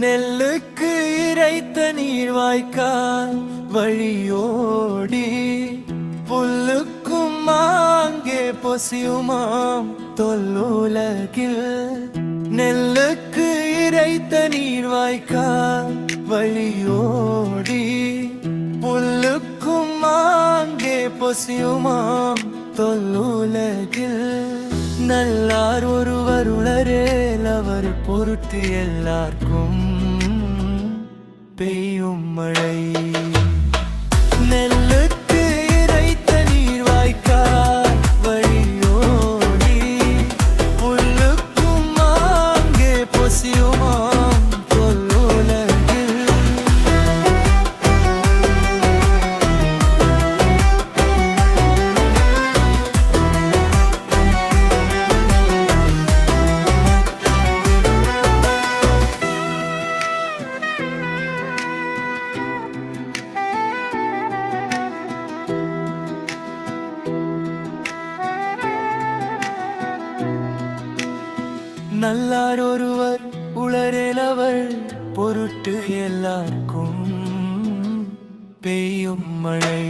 நெல்லுக்கு இறைத்த நீர்வாய்க்கால் வழியோடி புல்லுக்கும் அங்கே பொசியுமாம் தொல்லுலகில். நெல்லுக்கு இறைத்த நீர்வாய்க்கால் வழியோடி புல்லுக்கும் அங்கே பொசியுமாம் தொல்லுலகில். நல்லார் ஒருவர் உளரேல் அவர் பொருட்டு எல்லாருக்கும் பெய்யும் மழை. நெல்லுக்கு இறைத்த நீர்வாய்க்கால் வழியோடி புல்லுக்கும் அங்கே பொசியுமாம் தொல்லுலகில். நல்லார் ஒருவர் உளரேலவர் பொருட்டு எல்லாருக்கும் பெய்யும் மழை.